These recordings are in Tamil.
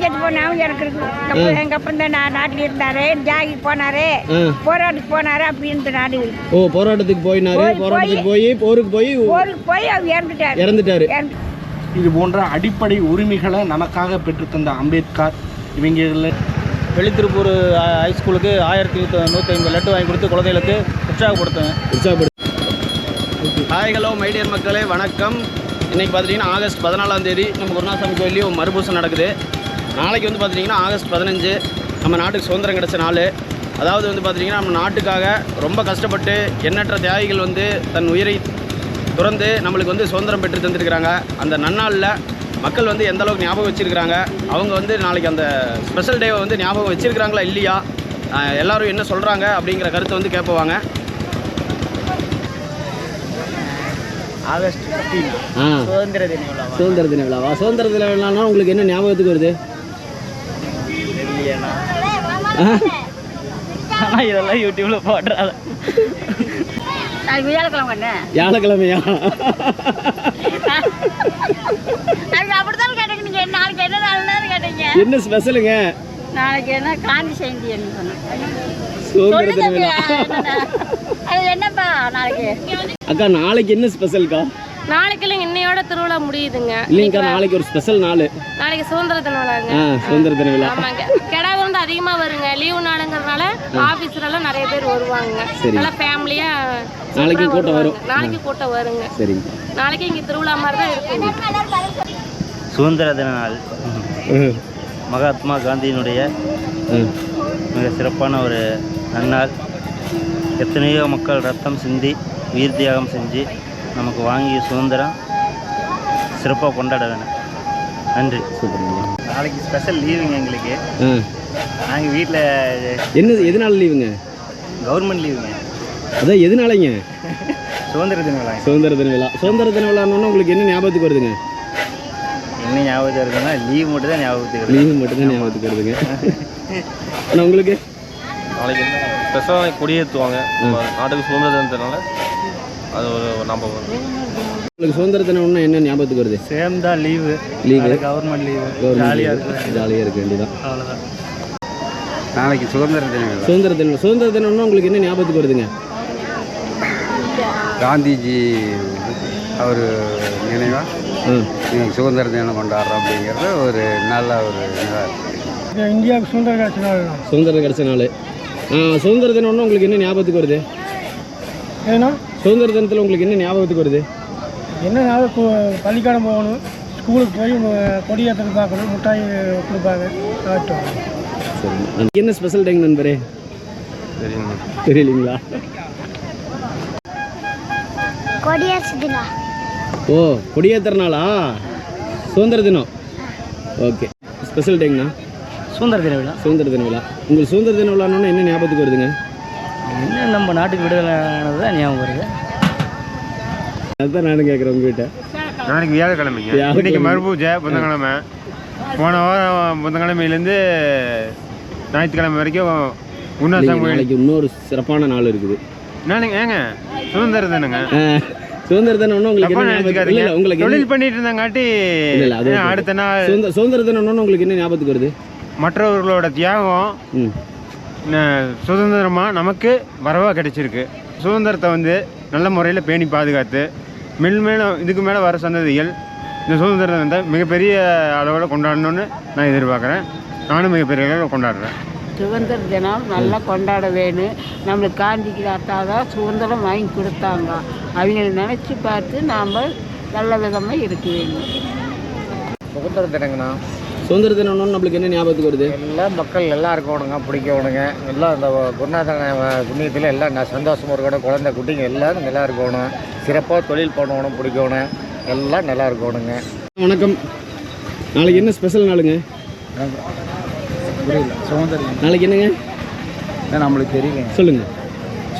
செத்து போனாலும் எனக்கு இருக்கு. எங்க அப்பன் தான் நாட்டில் இருந்தாரு, ஜாகி போனாரு, போராட்டத்துக்கு போனாரு அப்படின்னு நாடு. ஓ, போராட்டத்துக்கு போயினாரு, போராட்டத்துக்கு போய் போருக்கு போய் அவர் இறந்துட்டாரு. இது போன்ற அடிப்படை உரிமைகளை நமக்காக பெற்றுத்தந்த அம்பேத்கர் இவங்க வெளித்திருப்பூர் ஹைஸ்கூலுக்கு 1150 லெட்டர் வாங்கி கொடுத்து குழந்தைகளுக்கு உற்சாகப்படுத்துங்க. ஹாய், ஹலோ மை டியர் மக்களே, வணக்கம். இன்றைக்கி பார்த்துட்டிங்கன்னா ஆகஸ்ட் 14ஆம் தேதி நம்ம குருநாசாமி கோயிலையும் மறுபூசம் நடக்குது. நாளைக்கு வந்து பார்த்திங்கன்னா ஆகஸ்ட் 15 நம்ம நாட்டுக்கு சுதந்திரம் கிடச்ச நாள். அதாவது வந்து பார்த்திங்கன்னா நம்ம நாட்டுக்காக ரொம்ப கஷ்டப்பட்டு எண்ணற்ற தியாகிகள் வந்து தன் உயிரை துறந்து நம்மளுக்கு வந்து சுதந்திரம் பெற்று தந்துருக்கிறாங்க. அந்த நன்னாளில் மக்கள் வந்து எந்த அளவுக்கு ஞாபகம் வச்சுருக்கிறாங்க, அவங்க வந்து நாளைக்கு அந்த ஸ்பெஷல் டேவை வந்து ஞாபகம் வச்சுருக்கிறாங்களா இல்லையா, எல்லோரும் என்ன சொல்கிறாங்க அப்படிங்கிற கருத்தை வந்து கேட்பவாங்க. ஆகஸ்ட் 15 சுதந்திர தின விழாவா? சுதந்திர தின விழானா உங்களுக்கு என்ன ஞாபகத்துக்கு வருது? ஆனால் இதெல்லாம் யூடியூப்ல போடுறாங்க. வியாழக்கிழமையா? அப்படித்தான் கேட்டீங்க. நீங்க நாளைக்கு என்ன நாள் கேட்டீங்க? என்ன ஸ்பெஷலுங்க? நாளைக்கு என்ன காந்தி ஜெயந்தி என்னப்பா நாளைக்கு? அக்கா, நாளைக்கு என்ன ஸ்பெஷல்க்கா? நாளைக்கு இல்லைங்க, இன்னையோட திருவிழா முடியுதுங்க. இல்லைங்கக்கா, நாளைக்கு ஒரு ஸ்பெஷல் நாள். நாளைக்கு சுதந்திர தின விழாங்க. சுதந்திர தின விழா. ஆமாங்க, கிடா வந்து அதிகமா வருங்க. லீவு நாளுங்கிறதுனால ஆபீஸ்ல எல்லாம் நிறைய பேர் வருவாங்க. நல்லா ஃபேமிலியா நாளைக்கு கூட்டம் வரும். நாளைக்கு கூட்டம் வருங்க. சரிங்க. நாளைக்கு இங்க திருவிழா மாதிரி தான் இருக்குங்க. சுதந்திர தின நாள் மகாத்மா காந்தியினுடைய மிக சிறப்பான ஒரு நன்னாள். எத்தனையோ மக்கள் ரத்தம் சிந்தி உயிர் தியாகம் செஞ்சு நமக்கு வாங்கிய சுதந்திரம் சிறப்பாக கொண்டாட வேணும். நன்றி. நாளைக்கு ஸ்பெஷல் லீவுங்க எங்களுக்கு. நாங்கள் வீட்டில் எதனால லீவுங்க? கவர்மெண்ட் லீவுங்க. அதான் எதனாலங்க? சுதந்திர தின விழா. சுதந்திர தின விழா. சுதந்திர தின விழான்னு உங்களுக்கு என்ன ஞாபகத்துக்கு வருதுங்க? என்ன ஞாபகத்துக்கு வருதுன்னா லீவ் மட்டும் தான் ஞாபகத்துக்கு வருது. லீவு மட்டும் தான் ஞாபகத்துக்கு வருதுங்க. ஆனால் உங்களுக்கு நாளைக்கு என்ன ஸ்பெஷலாக கொடியேற்றுவாங்க நாட்டுக்கு சுதந்திர தினத்தினால. அது ஒரு ஞாபகம். உங்களுக்கு சுதந்திர தினம்னா என்ன ஞாபகத்துக்கு வருது? சேம் தான் லீவு. Government leave. ஜாலியாக இருக்க வேண்டியதான். அவ்வளோதான். நாளைக்கு சுதந்திர தினம். சுதந்திர தினம்னா உங்களுக்கு என்ன ஞாபகத்துக்கு வருதுங்க? காந்திஜி அவர் நினைவா சுதந்திர தினம் கொண்டாடுறோம் அப்படிங்கிறது ஒரு நல்ல ஒரு இந்தியாவுக்கு சுதந்திரம் கிடைச்ச நாள். சுதந்திரம் கிடைச்ச நாள். சுதந்திர தினம்னா உங்களுக்கு என்ன ஞாபகத்துக்கு வருது? ஏன்னா சுதந்திர தினத்தில் உங்களுக்கு என்ன ஞாபகத்துக்கு வருது? என்ன நாள் பள்ளிக்கூடம் போகணும், ஸ்கூலுக்கு போய் கொடியேற்ற பார்க்கணும், மிட்டாய் கொடுப்பாங்க. சரி, என்ன ஸ்பெஷல் டேங்க நண்பரே? தெரியலீங்களா? ஓ, கொடியேற்றுற நாளா? சுதந்திர தினம். ஓகே, ஸ்பெஷல் டேங்கண்ணா. சுதந்திர தின விழா. சுதந்திர தின விழா. உங்களுக்கு சுதந்திர தின விழான்னு என்ன ஞாபகத்துக்கு வருதுங்க? என்ன நம்ம நாட்டுக்கு விடுதலானது தான் ஞாபகம் வருது. அதுதான் நானும் கேட்குறேன் உங்ககிட்ட. நாளைக்கு வியாழக்கிழமைங்க. இன்னைக்கு மறுபூஜை புதன்கிழமை. போன வாரம் புதன்கிழமையிலேருந்து ஞாயிற்றுக்கிழமை வரைக்கும் நாளைக்கு இன்னொரு சிறப்பான நாள் இருக்குது. என்னங்க ஏங்க சுதந்திர தினங்க. சுதந்திர தினம்னு உங்களுக்கு தொழில் பண்ணிட்டு இருந்தாங்காட்டி அடுத்த நாள் சுதந்திர தினம்னு உங்களுக்கு என்ன ஞாபகத்துக்கு வருது? மற்றவர்களோட தியாகம் சுதந்திரமாக நமக்கு வரவாக கிடைச்சிருக்கு. சுதந்திரத்தை வந்து நல்ல முறையில் பேணி பாதுகாத்து மேலும் இதுக்கு மேலே வர சந்ததிகள் இந்த சுதந்திரத்தை வந்து மிகப்பெரிய அளவில் கொண்டாடணும்னு நான் எதிர்பார்க்குறேன். நானும் மிகப்பெரிய அளவில் கொண்டாடுறேன். சுதந்திர தினம் நல்லா கொண்டாட வேணும். நம்மளுக்கு காந்திக்கு தான் சுதந்திரம் வாங்கி கொடுத்தாங்க. அவங்களை நினச்சி பார்த்து நாம் நல்ல விதமாக இருக்க வேணும். சுதந்திர தினங்கண்ணா. சுதந்திர தினம்னு நம்மளுக்கு என்ன ஞாபகத்துக்கு வருது? எல்லாம் மக்கள் எல்லாம் இருக்கணுங்க, பிடிக்கணுங்க. எல்லாம் இந்த குருநாதன் புண்ணியத்தில் எல்லாம் சந்தோஷமாக இருக்கணும். குழந்தை குட்டிங்க எல்லோரும் நல்லா இருக்கணும். சிறப்பாக தொழில் பண்ணணும், பிடிக்கணும். எல்லாம் நல்லா இருக்கணுங்க. வணக்கம். நாளைக்கு என்ன ஸ்பெஷல் நாளுங்க? புரியல. சுதந்திர தினம். நாளைக்கு என்னங்க? நம்மளுக்கு தெரியுங்க. சொல்லுங்க.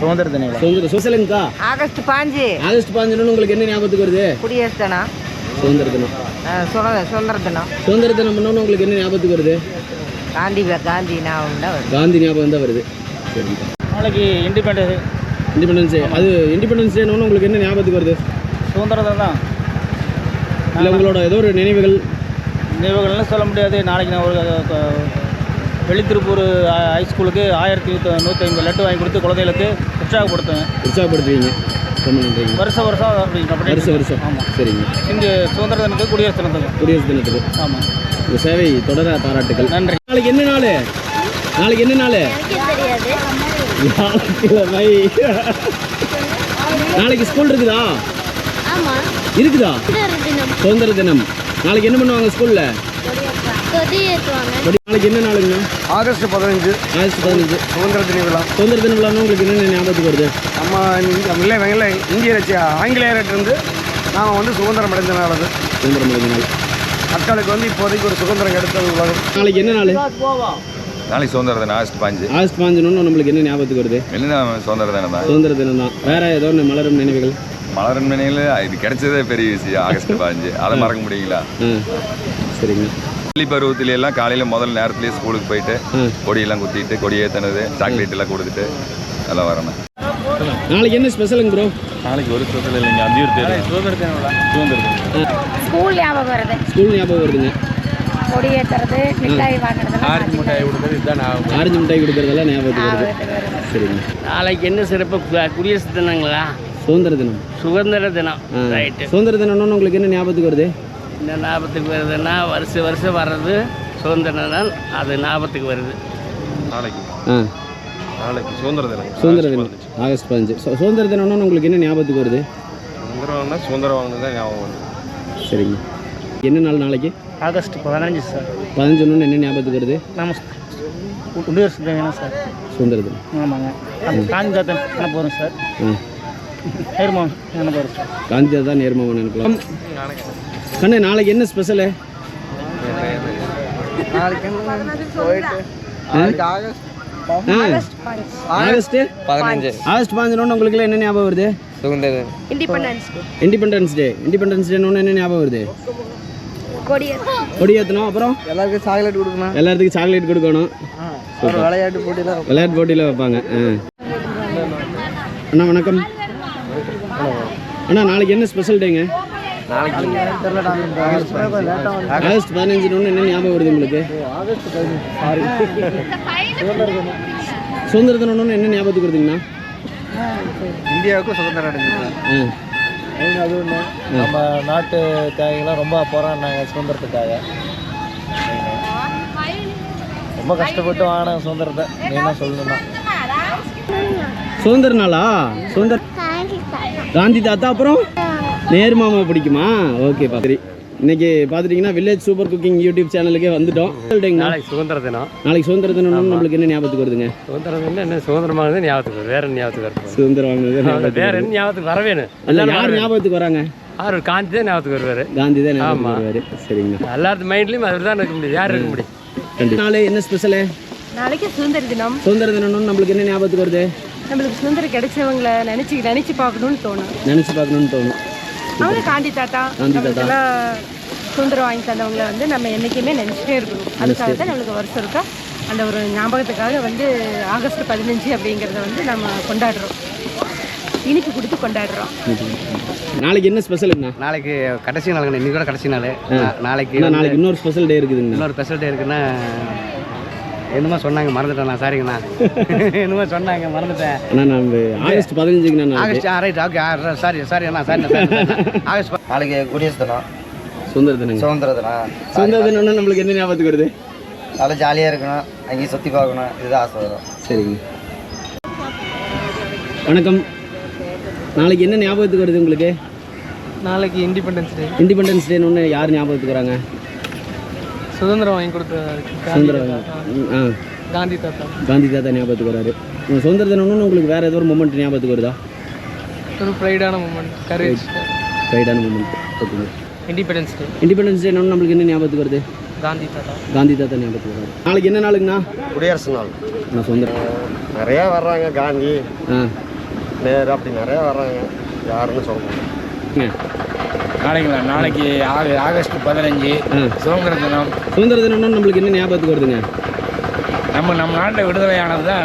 சுதந்திர தினம். சுதந்திர ஸ்பெஷலுங்கக்கா. ஆகஸ்ட் 15. ஆகஸ்ட் 15 உங்களுக்கு என்ன ஞாபகத்துக்கு வருது? குடியரசு தினம். சுதந்திர தினம். சுதந்திர தினம். சுதந்திர தினம் உங்களுக்கு என்ன ஞாபகத்துக்கு வருது? காந்தி ஞாபகம் தான் வருது. காந்தி ஞாபகம் தான் வருது. சரி. நாளைக்கு இண்டிபெண்டன்ஸ் டே. அது இண்டிபெண்டன்ஸ் டேன்னு உங்களுக்கு என்ன ஞாபகத்துக்கு வருது? சுதந்திர தினம் தான். இல்லை உங்களோட ஏதோ ஒரு நினைவுகள்? நினைவுகள்னு சொல்ல முடியாது. நாளைக்கு நான் ஒரு வெளித்திருப்பூர் ஹைஸ்கூலுக்கு 1150 லட்டு வாங்கி கொடுத்து குழந்தைகளுக்கு உற்சாகப்படுத்துவீங்க. ரொம்ப நன்றிங்க. வருஷம் வருஷம் ஆமாம். சரிங்க. இங்கே சுதந்திர தினத்துக்கு குடியரசு தினத்துக்கு ஆமாம். உங்கள் சேவை தொடர பாராட்டுகள். நன்றி. நாளைக்கு என்ன நாள்? வியாழக்கிழமை. நாளைக்கு ஸ்கூல் இருக்குதா? இருக்குதா? சுதந்திர தினம். நாளைக்கு என்ன பண்ணுவாங்க ஸ்கூல்ல? நாளைக்கு என்ன நாளுங்க? ஆகஸ்ட் 15 சுதந்திர தின விழா. சுதந்திர தின விழான்னு உங்களுக்கு என்னென்ன ஞாபகத்துக்கு வருது? நம்ம ஆங்கிலேயர்கிட்டருந்து நாம் வந்து சுதந்திரம் அடைந்த நாள். அது சுதந்திரம் அடைந்த நாள். மக்களுக்கு வந்து இப்போதைக்கு ஒரு சுதந்திரம் கிடைத்தது உலகம். நாளைக்கு என்ன நாள்? நாளைக்கு சுதந்திர தினம் ஆகஸ்ட் 5. ஆகஸ்ட் 5 நம்மளுக்கு என்ன ஞாபகத்துக்கு வருது? என்ன சுதந்திர தினம் தான். சுதந்திர தினம் தான். வேற ஏதோ ஒன்று மலரும் நினைவுகள்? மலரும் நினைவுகள் இது கிடைச்சதே பெரிய விஷயம். ஆகஸ்ட் 5 அதை மறக்க முடியுங்களா? சரிங்க. பள்ளி பருவத்தில எல்லாம் காலையில் முதல் நேரத்துலேயே ஸ்கூலுக்கு போயிட்டு கொடியெல்லாம் குத்திட்டு கொடியேற்றினது சாக்லேட் எல்லாம் கொடுத்துட்டு எல்லாம் வரணும். நாளைக்கு என்ன ஸ்பெஷலுங்க ப்ரோ? நாளைக்கு ஒரு ஸ்பெஷல் இல்லைங்க. சுதந்திர தினம். ஸ்கூல் ஞாபகம் வருது. ஸ்கூல் ஞாபகம் வருதுங்க. கொடி ஏற்றுறது, மிட்டாய் வாங்குறது, ஆரஞ்சு மிட்டாய் கொடுக்குறது இதுதான் ஞாபகம். ஆரஞ்சு மிட்டாய் கொடுக்குறதெல்லாம் ஞாபகத்துக்கு வருது. சரிங்க. நாளைக்கு என்ன சிறப்பு? குடியரசு தினங்களா? சுதந்திர தினம். சுதந்திர தினம். ரைட்டு. சுதந்திர தினம்னு உங்களுக்கு என்ன ஞாபகத்துக்கு வருது? என்ன ஞாபகத்துக்கு வருதுன்னா வருஷம் வர்றது சுதந்திர தினம். அது ஞாபகத்துக்கு வருது. நாளைக்கு சுதந்திர தினம். சுதந்திர தினம் ஆகஸ்ட் 5. சுதந்திர தினம்னு உங்களுக்கு என்ன ஞாபகத்துக்கு வருது? சுதந்திரம் வாங்கினது தான் ஞாபகம் வருது. சரிங்க. என்ன நாள் நாளைக்கு? August 15 sir. 15 என்ன ஞாபகத்துக்கு வருது? நம்ம குடியரசு தினம் சார். சுதந்திர தினம். ஆமாங்க. காந்தி தாத்தா நினைப்பு வரும் சார். நேர்மான் நினைப்பு வரும் சார். காந்தி தாத்தா நேர்மான் நினைக்கலாம். கண்ணே நாளைக்கு என்ன ஸ்பெஷலு? நாளைக்கு போயிட்டு ஆகஸ்ட் 15 உங்களுக்கு என்ன ஞாபகம் வருது? Independence day. இண்டிபெண்டன்ஸ் டேன்னு என்ன ஞாபகம் வருது? கொடி ஏற்றணும். அப்புறம் எல்லாருக்கும் சாக்லேட் கொடுக்கணும். எல்லாத்துக்கும் சாக்லேட் கொடுக்கணும். விளையாட்டு போட்டியில் வைப்பாங்க. அண்ணா வணக்கம். அண்ணா நாளைக்கு என்ன ஸ்பெஷல் டேங்க? ஆகஸ்ட் 15 என்ன ஞாபகம் வருது உங்களுக்கு? சுதந்திர தினம் என்ன ஞாபகத்துக்கு வருதுங்கண்ணா? இந்தியாவுக்கும் சுதந்திரம் அடைஞ்சிருக்காங்க. அது ஒன்று. நம்ம நாட்டு தியாகிகள்லாம் ரொம்ப போராடினாங்க சுதந்திரத்துக்காக. ரொம்ப கஷ்டப்பட்டு வாங்கின சுதந்திரத்தை மெயினாக சொல்லணும்னா சுதந்திர நாளா? சுதந்திர காந்தி தாத்தா. அப்புறம் நேரு மாமா பிடிக்குமா? ஓகே சரி. இன்னைக்கு பார்த்துட்டிங்கன்னா வில்லேஜ் சூப்பர் குக்கிங் யூடியூப் சேனலுக்கே வந்துட்டோம். நாளைக்கு சுதந்திர தினம். நாளைக்கு சுதந்திர தினம் நம்மளுக்கு என்ன ஞாபகத்துக்கு வருதுங்க? சுதந்திர தினம் என்ன சுதந்திரமானது ஞாபகத்துக்கு வருது. வேற என்ன ஞாபகத்துக்கு வருது? சுதந்திரம் வாங்கினது வேற என்ன ஞாபகத்துக்கு வரவேணும். யார் ஞாபகத்துக்கு வராங்க? காந்தி தான் ஞாபகத்துக்கு வருவார். காந்தி தான் ஞாபகத்துக்கு வருவார். சரிங்க. எல்லாத்து மைண்ட்லையும் அவர் தான் இருக்க முடியும். யார் இருக்க முடியும்? நாளே என்ன ஸ்பெஷலு? நாளைக்கு சுதந்திர தினம். சுதந்திர தினம்னு நம்மளுக்கு என்ன ஞாபகத்துக்கு வருது? நம்மளுக்கு சுதந்திரம் கிடைச்சவங்களை நினைச்சு பார்க்கணும்னு தோணும். அவங்க காந்தி தாத்தா சுதந்திரம் வாங்கி தந்தவங்களை வந்து நம்ம என்றைக்குமே நினச்சிட்டே இருக்கணும். அதுக்காக தான் நம்மளுக்கு வருஷம் இருக்கா அந்த ஒரு ஞாபகத்துக்காக வந்து ஆகஸ்ட் 15 அப்படிங்கிறத வந்து நம்ம கொண்டாடுறோம். இனிப்பு கொடுத்து கொண்டாடுறோம். நாளைக்கு என்ன ஸ்பெஷலுங்கண்ணா? நாளைக்கு கடைசி நாளுங்க. இன்னைக்கு கூட கடைசி நாள். நாளைக்கு இன்னொரு ஸ்பெஷல் டே இருக்குதுங்க. இன்னொரு ஸ்பெஷல் டே இருக்குன்னா என்னமோ சொன்னாங்க, மறந்துட்டேன் நான். சாரிங்கண்ணா. என்னமோ சொன்னாங்க, மறந்துட்டேன். நம்ம August 15 August right. Okay sorry அண்ணா. ஆகஸ்ட் நாளைக்கு குடியரசு தினம். சுதந்திர தினம். சுதந்திர தினம்னா நம்மளுக்கு என்ன ஞாபகத்துக்கு வருது? நல்லா ஜாலியாக இருக்கணும், அங்கேயும் சுற்றி பார்க்கணும், இதுதான் ஆசை வரும். சரிங்க. வணக்கம். நாளைக்கு என்ன ஞாபகத்துக்கு வருது உங்களுக்கு? நாளைக்கு இண்டிபெண்டன்ஸ் டே. இண்டிபெண்டன்ஸ் டேன்னு யார் ஞாபகத்துக்கு வராங்க? சுதந்திரம் வாங்கி கொடுத்த காந்தி தாத்தா. காந்தி தாத்தா ஞாபகத்துக்கு வராரு. சுதந்திர தினம்னு உங்களுக்கு வேறு ஏதோ ஒரு மூமெண்ட் ஞாபகத்துக்கு வருதா? ஒரு ப்ரைடான மூமெண்ட், கரேஜ், ப்ரைடான மூமெண்ட். ஓகேங்க. Independence day. இண்டிபெண்டன்ஸ் டே நம்மளுக்கு என்ன ஞாபகத்துக்கு வருது? காந்தி தாத்தா. காந்தி தாத்தா ஞாபகத்துக்கு வராரு. நாளைக்கு என்ன நாளுங்கண்ணா? குடியரசு நாள். நான் சுதந்திர நிறையா வர்றாங்க, காந்தி நேரு அப்படி நிறையா வர்றாங்க, யாருன்னு சொல்லுங்கள். நாளைங்களா? நாளைக்கு ஆகஸ்ட் 15 சுதந்திர தினம். சுதந்திர தினம்னா நம்மளுக்கு என்ன ஞாபகத்துக்கு வருதுங்க? நம்ம நாட்டில் விடுதலையானது தான்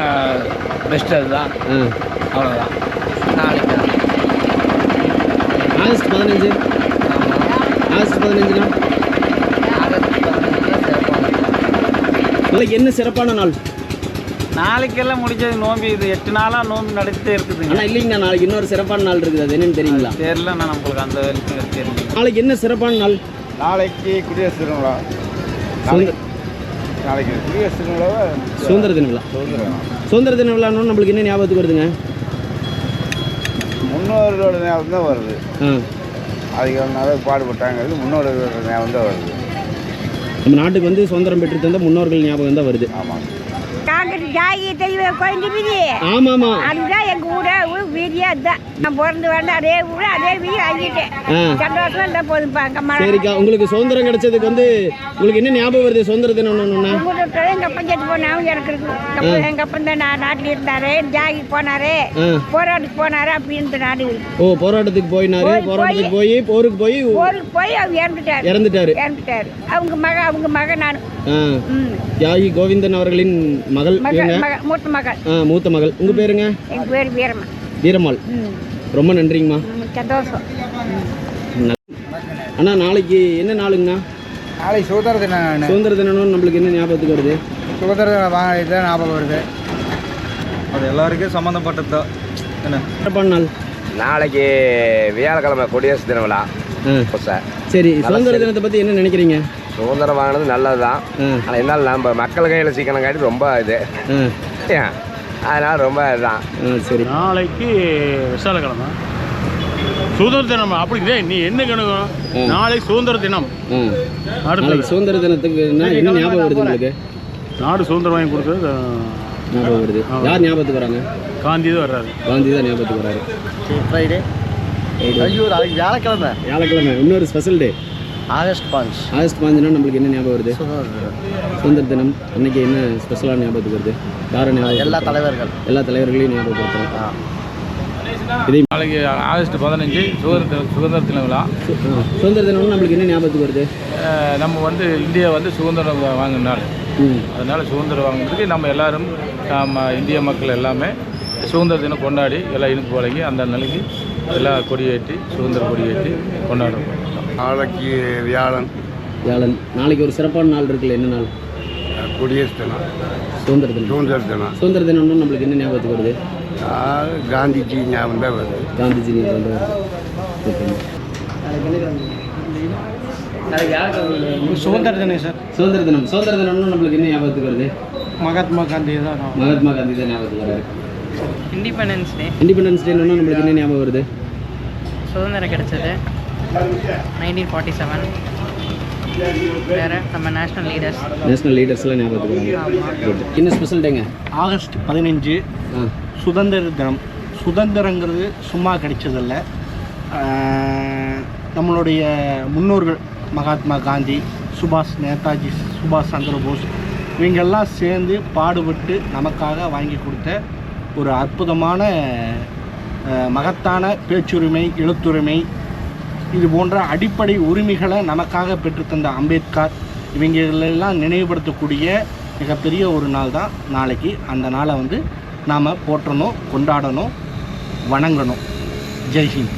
பெஸ்ட். அதுதான், அவ்வளோதான். நாளைக்கு ஆகஸ்ட் 15. ஆகஸ்ட் 15னா ஆகஸ்ட் நாளைக்கு என்ன சிறப்பான நாள்? நாளைக்கெல்லாம் முடிஞ்சது நோம்பி, இது 8 நாளாக நோம்பி நடத்திட்டே இருக்குதுங்க. ஆனால் இல்லைங்கண்ணா, நாளைக்கு இன்னொரு சிறப்பான நாள் இருக்குது, அது என்னன்னு தெரியுங்களா? தெரியல, நான் நம்மளுக்கு அந்த வேலைக்கு தெரியல. நாளைக்கு என்ன சிறப்பான நாள்? நாளைக்கு குடியரசு திருவிழா. நாளைக்கு குடியரசு திருவிழாவை சுதந்திர தின விழா. சுதந்திர தின விழான்னு நம்மளுக்கு என்ன ஞாபகத்துக்கு வருதுங்க? முன்னோர்களோட ஞாபகம் தான் வருது. அதுக்கு நிறைய பாடுபட்டாங்கிறது முன்னோர்களோட ஞாபகம் தான் வருது. நம்ம நாட்டுக்கு வந்து சுதந்திரம் பெற்று தந்த முன்னோர்கள் ஞாபகம் தான் வருது. ஆமாம். காங்கிரஸ் ஜாகி தெய்வம் குழந்தை வீதி. ஆமாமா, அதுதான் எங்க ஊர் வீதியா அதுதான். நான் பிறந்து வேண்டாம் அதே ஊர் அதே வீதி வாங்கிட்டேன். சந்தோஷமா இருந்தா போதும்ப்பா. சரிக்கா, உங்களுக்கு சுதந்திரம் கிடைச்சதுக்கு வந்து உங்களுக்கு என்ன ஞாபகம் வருது? சுதந்திர தினம் எங்க அப்பன் செத்து போனாவும் எனக்கு இருக்கு. எங்க அப்பன் தான் நாட்டில் இருந்தாரு, ஜாகி போனாரு, போராட்டத்துக்கு போனாரு அப்படின்ட்டு நாடு. ஓ, போராட்டத்துக்கு போயினாரு, போராட்டத்துக்கு போய் போருக்கு போய் அவர் இறந்துட்டாரு. அவங்க மக நான் தியாகி கோவிந்தன் அவர்களின் மகள். மூத்த மகள். உங்க பேருங்க? எங்க பேரு வீரம்மாள். ரொம்ப நன்றிங்கம்மா. சந்தோஷம். அண்ணா, நாளைக்கு என்ன நாளுங்கண்ணா? நாளைக்கு சுதந்திர தினம். சுதந்திர தினம்னு நம்மளுக்கு என்ன ஞாபகத்துக்கு வருது? சுதந்திர இதுதான் ஞாபகம் வருது. அது எல்லாருக்கும் சம்மந்தப்பட்டது தான். என்ன சிறப்பான நாள்? நாளைக்கு வியாழக்கிழமை குடியரசு தின விழா. சரி, சுதந்திர தினத்தை பற்றி என்ன நினைக்கிறீங்க? சுதந்திரம் வாங்கினது நல்லது தான். ஆனால் இருந்தாலும் நம்ம மக்கள் கையில் சீக்கிரம் ரொம்ப இது, அதனால் ரொம்ப இதுதான். சரி, நாளைக்கு விசாலக்கிழமை சுதந்திர தினம். அப்படி நீ என்ன கணக்கும்? நாளைக்கு சுதந்திர தினம். நாளைக்கு சுதந்திர தினத்துக்கு என்ன ஞாபகம் வருது உங்களுக்கு? நாடு சுதந்திரம் வாங்கி கொடுத்தது ஞாபகம் வருது. யார் ஞாபகத்துக்கு வராங்க? காந்தி தான் வர்றாரு. காந்தி தான் ஞாபகத்துக்கு வராரு. ஃப்ரைடே. ஐயோ, நாளைக்கு வியாழக்கிழமை. இன்னொரு ஸ்பெஷல் டே. ஆகஸ்ட் 5. ஆகஸ்ட் 5னா நம்மளுக்கு என்ன ஞாபகம் வருது? சுதந்திர தினம் அன்னைக்கு என்ன ஸ்பெஷலான ஞாபகத்துக்கு வருது? யாரை ஞாபகம்? எல்லா தலைவர்களையும் ஞாபகப்படுத்துகிறோம். நாளைக்கு ஆகஸ்ட் 15 சுதந்திர தின விழா. சுதந்திர தினம்னு நம்மளுக்கு என்ன ஞாபகத்துக்கு வருது? நம்ம வந்து இந்தியா வந்து சுதந்திரம் வாங்கின நாள். அதனால் சுதந்திரம் வாங்கினதுக்கு நம்ம எல்லாரும் இந்திய மக்கள் எல்லாமே சுதந்திர தினம் கொண்டாடி எல்லாம் இனிப்பு வழங்கி அந்த நிலைக்கு எல்லாம் கொடியேற்றி சுதந்திர கொடியேற்றி கொண்டாடுறோம். நாளைக்கு வியாழன். நாளைக்கு ஒரு சிறப்பான நாள் இருக்குல்ல, என்ன நாள்? குடியரசு தினம். சுதந்திர தினம். சுதந்திர தினம்னு நம்மளுக்கு என்ன ஞாபகத்துக்கு வருது? காந்திஜி ஞாபகம் தான் வருது. காந்திஜி ஞாபகம் தான் வருது. சுதந்திர தினம் சார். சுதந்திர தினம்னு நம்மளுக்கு என்ன ஞாபகத்துக்கு வருது? மகாத்மா காந்தி தான் ஞாபகத்துக்கு வருது. இண்டிபெண்டன்ஸ் டேன்னா நம்மளுக்கு என்ன ஞாபகம் வருது? சுதந்திரம் கிடைச்சது 1947. வேறு நம்ம நேஷ்னல் லீடர்ஸ்லாம் ஞாபகத்துக்கு வராங்க. என்ன ஸ்பெஷல் டேங்க? ஆகஸ்ட் 15 சுதந்திர தினம். சுதந்திரங்கிறது சும்மா கிடைச்சதில்ல. நம்மளுடைய முன்னோர்கள் மகாத்மா காந்தி, நேதாஜி சுபாஷ் சந்திர போஸ் இவங்கெல்லாம் சேர்ந்து பாடுபட்டு நமக்காக வாங்கி கொடுத்த ஒரு அற்புதமான மகத்தான பேச்சுரிமை, எழுத்துரிமை, இது போன்ற அடிப்படை உரிமைகளை நமக்காக பெற்றுத்தந்த அம்பேத்கர் இவங்களெல்லாம் நினைவுபடுத்தக்கூடிய மிகப்பெரிய ஒரு நாள் தான் நாளைக்கு. அந்த நாளை வந்து நாம் போற்றணும், கொண்டாடணும், வணங்கணும். ஜெய்ஹிந்த்.